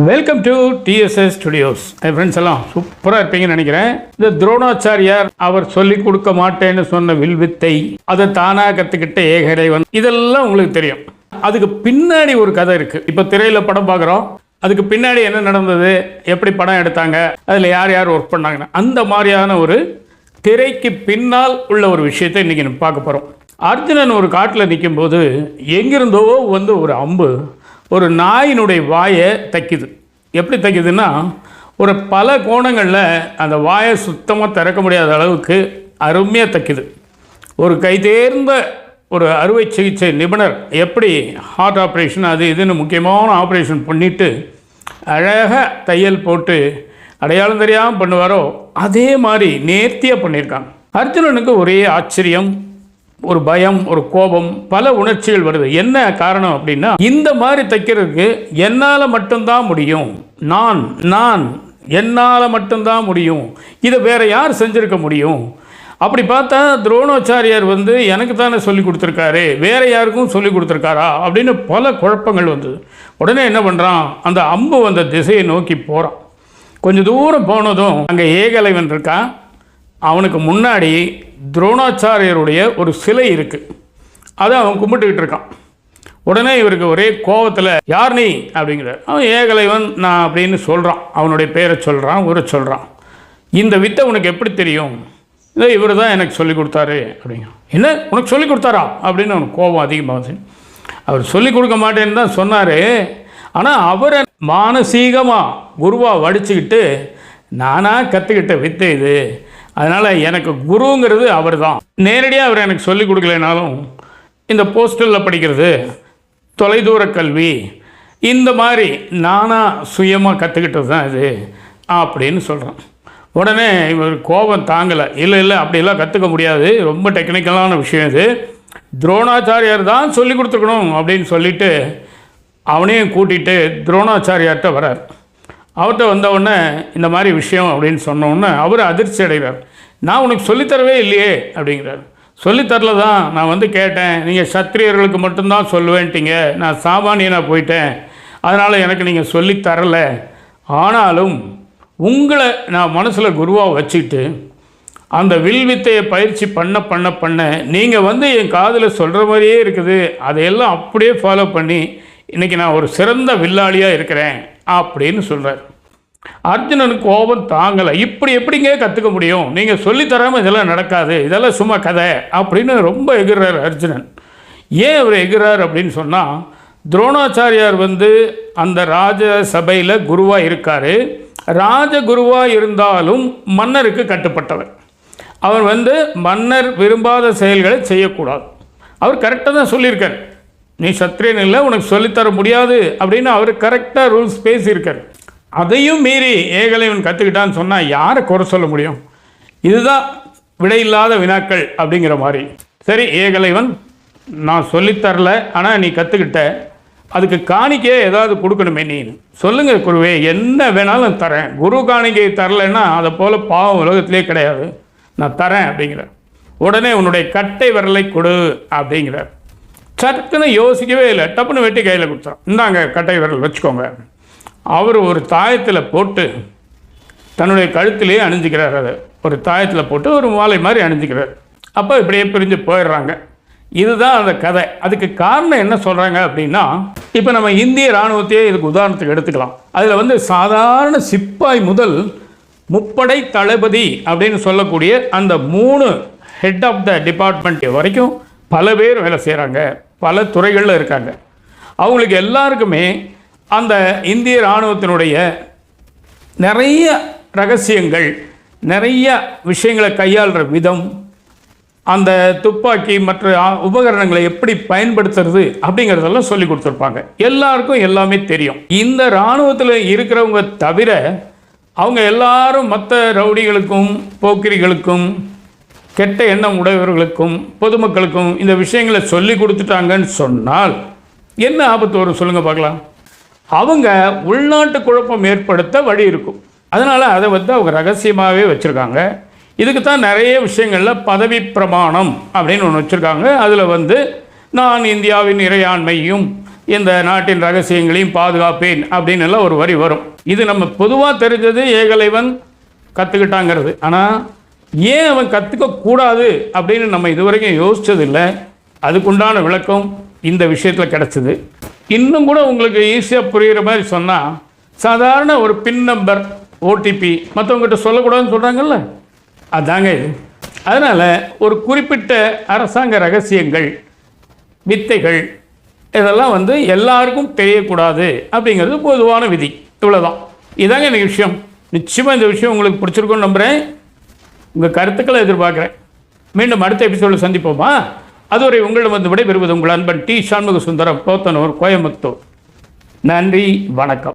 Welcome to TDS studios. N friends எல்லாம் சூப்பராக இருப்பீங்கன்னு நினைக்கிறேன். இந்த துரோணாச்சாரியார் அவர் சொல்லிக் கொடுக்க மாட்டேன்னு சொன்ன வில்வித்தை, அதை தானாக கற்றுக்கிட்ட ஏகலைவன், இதெல்லாம் உங்களுக்கு தெரியும். அதுக்கு பின்னாடி ஒரு கதை இருக்குது. இப்போ திரையில் படம் பார்க்குறோம், அதுக்கு பின்னாடி என்ன நடந்தது, எப்படி படம் எடுத்தாங்க, அதில் யார் யார் ஒர்க் பண்ணாங்கன்னா, அந்த மாதிரியான ஒரு திரைக்கு பின்னால் உள்ள ஒரு விஷயத்தை இன்றைக்கி நம்ம பார்க்க போகிறோம். அர்ஜுனன் ஒரு காட்டில் நிற்கும்போது எங்கிருந்தோ வந்து ஒரு அம்பு ஒரு நாயினுடைய வாயை தைக்குது. எப்படி தைக்குதுன்னா, ஒரு பல கோணங்களில் அந்த வாயை சுத்தமாக திறக்க முடியாத அளவுக்கு அருமையாக தைக்குது. ஒரு கைதேர்ந்த ஒரு அறுவை சிகிச்சை நிபுணர் எப்படி ஹார்ட் ஆப்ரேஷன் அது இதுன்னு முக்கியமான ஆப்ரேஷன் பண்ணிவிட்டு அழகாக தையல் போட்டு அடையாளம் தெரியாமல் பண்ணுவாரோ, அதே மாதிரி நேர்த்தியாக பண்ணியிருக்காங்க. அர்ஜுனனுக்கு ஒரே ஆச்சரியம், ஒரு பயம், ஒரு கோபம், பல உணர்ச்சிகள் வருது. என்ன காரணம் அப்படின்னா, இந்த மாதிரி தைக்கிறதுக்கு என்னால் மட்டும்தான் முடியும், நான் என்னால் மட்டும்தான் முடியும், இதை வேறு யார் செஞ்சுருக்க முடியும்? அப்படி பார்த்தா துரோணாச்சாரியார் வந்து எனக்கு தானே சொல்லி கொடுத்துருக்காரு, வேறு யாருக்கும் சொல்லி கொடுத்துருக்காரா அப்படின்னு பல குழப்பங்கள் வந்தது. உடனே என்ன பண்ணுறான், அந்த அம்பு வந்த திசையை நோக்கி போகிறான். கொஞ்சம் தூரம் போனதும் அங்கே ஏகலைவன் இருக்கான். அவனுக்கு முன்னாடி துரோணாச்சாரியருடைய ஒரு சிலை இருக்குது. அதை அவன் கும்பிட்டுக்கிட்டு இருக்கான். உடனே இவருக்கு ஒரே கோபத்தில், யார் நீ அப்படிங்கிறார். அவன் ஏகலைவன் நான் அப்படின்னு சொல்கிறான். அவனுடைய பேரை சொல்கிறான், ஊரை சொல்கிறான். இந்த வித்தை உனக்கு எப்படி தெரியும்? இதை இவர் தான் எனக்கு சொல்லிக் கொடுத்தாரு அப்படிங்க. என்ன உனக்கு சொல்லிக் கொடுத்தாரா அப்படின்னு அவனுக்கு கோபம் அதிகமாகுது. அவர் சொல்லிக் கொடுக்க மாட்டேன்னு தான் சொன்னார். ஆனால் அவரை மானசீகமாக குருவாக வடிச்சுக்கிட்டு நானாக கற்றுக்கிட்ட வித்தை இது, அதனால் எனக்கு குருங்கிறது அவர் தான். நேரடியாக அவர் எனக்கு சொல்லிக் கொடுக்கலைனாலும் இந்த போஸ்டலில் படிக்கிறது, தொலைதூர கல்வி, இந்த மாதிரி நானாக சுயமாக கற்றுக்கிட்டது தான் இது அப்படின்னு சொல்கிறேன். உடனே இவர் கோபம் தாங்கலை. இல்லை அப்படிலாம் கற்றுக்க முடியாது, ரொம்ப டெக்னிக்கலான விஷயம் இது, துரோணாச்சாரியார் தான் சொல்லி கொடுத்துருக்கணும் அப்படின்னு சொல்லிவிட்டு அவனையும் கூட்டிகிட்டு துரோணாச்சாரியார்கிட்ட வரார். அவர்கிட்ட வந்தவுடனே இந்த மாதிரி விஷயம் அப்படின்னு சொன்னோடனே அவர் அதிர்ச்சி அடைகிறார். நான் உனக்கு சொல்லித்தரவே இல்லையே அப்படிங்கிறார். சொல்லித்தரல தான், நான் வந்து கேட்டேன், நீங்கள் சத்திரியர்களுக்கு மட்டும்தான் சொல்லுவேன்ட்டீங்க, நான் சாமானியனாக போயிட்டேன், அதனால் எனக்கு நீங்கள் சொல்லித்தரலை. ஆனாலும் உங்களை நான் மனசில் குருவாக வச்சுக்கிட்டு அந்த வில்வித்தையை பயிற்சி பண்ண நீங்கள் வந்து என் காதில் சொல்கிற மாதிரியே இருக்குது, அதையெல்லாம் அப்படியே ஃபாலோ பண்ணி இன்றைக்கி நான் ஒரு சிறந்த வில்லாளியாக இருக்கிறேன் அப்படின்னு சொல்கிறார். அர்ஜுனனுக்கு கோபம் தாங்கலை. இப்படி எப்படிங்க கற்றுக்க முடியும், நீங்கள் சொல்லித்தராமல் இதெல்லாம் நடக்காது, இதெல்லாம் சும்மா கதை அப்படின்னு ரொம்ப எகிறார் அர்ஜுனன். ஏன் அவர் எகிறார் அப்படின்னு சொன்னால், துரோணாச்சாரியார் வந்து அந்த ராஜ சபையில் குருவாக இருக்கார். ராஜகுருவாக இருந்தாலும் மன்னருக்கு கட்டுப்பட்டவர். அவர் வந்து மன்னர் விரும்பாத செயல்களை செய்யக்கூடாது. அவர் கரெக்டாக தான் சொல்லியிருக்கார். நீ சத்திரியன் இல்லை, உனக்கு சொல்லித்தர முடியாது அப்படின்னு அவர் கரெக்டாக ரூல்ஸ் பேசியிருக்கார். அதையும் மீறி ஏகலைவன் கற்றுக்கிட்டான்னு சொன்னால் யாரை குறை சொல்ல முடியும்? இதுதான் விடையில்லாத வினாக்கள் அப்படிங்கிற மாதிரி. சரி ஏகலைவன், நான் சொல்லித்தரல, ஆனால் நீ கற்றுக்கிட்ட, அதுக்கு காணிக்கையே ஏதாவது கொடுக்கணுமே, நீ சொல்லுங்கள் குருவே, என்ன வேணாலும் தரேன், குரு காணிக்கை தரலைன்னா அதை போல் பாவம் உலகத்திலே கிடையாது, நான் தரேன் அப்படிங்கிறார். உடனே உன்னுடைய கட்டை விரலை கொடு அப்படிங்கிறார். சட்டுன்னு யோசிக்கவே இல்லை, டப்புன்னு வெட்டி கையில் கொடுத்தான். இந்தாங்க கட்டை விரல் வச்சுக்கோங்க. அவர் ஒரு தாயத்தில் போட்டு தன்னுடைய கழுத்திலே அணிஞ்சிக்கிறார். அதை ஒரு தாயத்தில் போட்டு ஒரு மாலை மாதிரி அணிஞ்சிக்கிறார். அப்போ இப்படியே பிரிஞ்சு போயிடுறாங்க. இதுதான் அந்த கதை. அதுக்கு காரணம் என்ன சொல்கிறாங்க அப்படின்னா, இப்போ நம்ம இந்திய இராணுவத்தையே இதுக்கு உதாரணத்துக்கு எடுத்துக்கலாம். அதில் வந்து சாதாரண சிப்பாய் முதல் முப்படை தளபதி அப்படின்னு சொல்லக்கூடிய அந்த 3 ஹெட் ஆஃப் த டிபார்ட்மெண்ட் வரைக்கும் பல பேர் வேலை செய்கிறாங்க, பல துறைகளில் இருக்காங்க. அவங்களுக்கு எல்லாருக்குமே அந்த இந்திய இராணுவத்தினுடைய நிறைய ரகசியங்கள், நிறைய விஷயங்களை கையாளுற விதம், அந்த துப்பாக்கி மற்ற உபகரணங்களை எப்படி பயன்படுத்துறது அப்படிங்கிறதெல்லாம் சொல்லி கொடுத்துருப்பாங்க. எல்லாருக்கும் எல்லாமே தெரியும். இந்த இராணுவத்தில் இருக்கிறவங்க தவிர அவங்க எல்லாரும் மற்ற ரவுடிகளுக்கும் போக்கிரிகளுக்கும் கெட்ட எண்ணம் உடையவர்களுக்கும் பொதுமக்களுக்கும் இந்த விஷயங்களை சொல்லி கொடுத்துட்டாங்கன்னு சொன்னால் என்ன ஆபத்து வரும் சொல்லுங்கள் பார்க்கலாம். அவங்க உள்நாட்டு குழப்பம் ஏற்படுத்த வழி இருக்கும். அதனால் அதை வந்து அவங்க ரகசியமாகவே வச்சுருக்காங்க. இதுக்கு தான் நிறைய விஷயங்களில் பதவி பிரமாணம் அப்படின்னு ஒன்று வச்சுருக்காங்க. அதில் வந்து நான் இந்தியாவின் இறையாண்மையும் இந்த நாட்டின் ரகசியங்களையும் பாதுகாப்பேன் அப்படின்னு எல்லாம் ஒரு வரி வரும். இது நம்ம பொதுவாக தெரிஞ்சது ஏகலைவன் கற்றுக்கிட்டாங்கிறது. ஆனால் ஏன் அவன் கற்றுக்கக்கூடாது அப்படின்னு நம்ம இதுவரைக்கும் யோசித்ததில்லை. அதுக்குண்டான விளக்கம் இந்த விஷயத்தில் கிடச்சிது. இன்னும் கூட உங்களுக்கு ஈஸியாக புரிகிற மாதிரி சொன்னால், சாதாரண ஒரு பின் நம்பர் ஓடிபி மற்றவங்ககிட்ட சொல்லக்கூடாதுன்னு சொல்கிறாங்கல்ல, அதாங்க இது. அதனால் ஒரு குறிப்பிட்ட அரசாங்க ரகசியங்கள், வித்தைகள், இதெல்லாம் எல்லாருக்கும் தெரியக்கூடாது அப்படிங்கிறது பொதுவான விதி. இவ்வளோதான். இதாங்க இந்த விஷயம். நிச்சயமாக இந்த விஷயம் உங்களுக்கு பிடிச்சிருக்குன்னு நம்புகிறேன். உங்கள் கருத்துக்களை எதிர்பார்க்குறேன். மீண்டும் அடுத்த எபிசோடில் சந்திப்போமா? அதுவரை உங்களிடம் விடைபெறுவது உங்கள் அன்பன் டி. சண்முக சுந்தரம், போத்தனூர், கோயம்புத்தூர். நன்றி, வணக்கம்.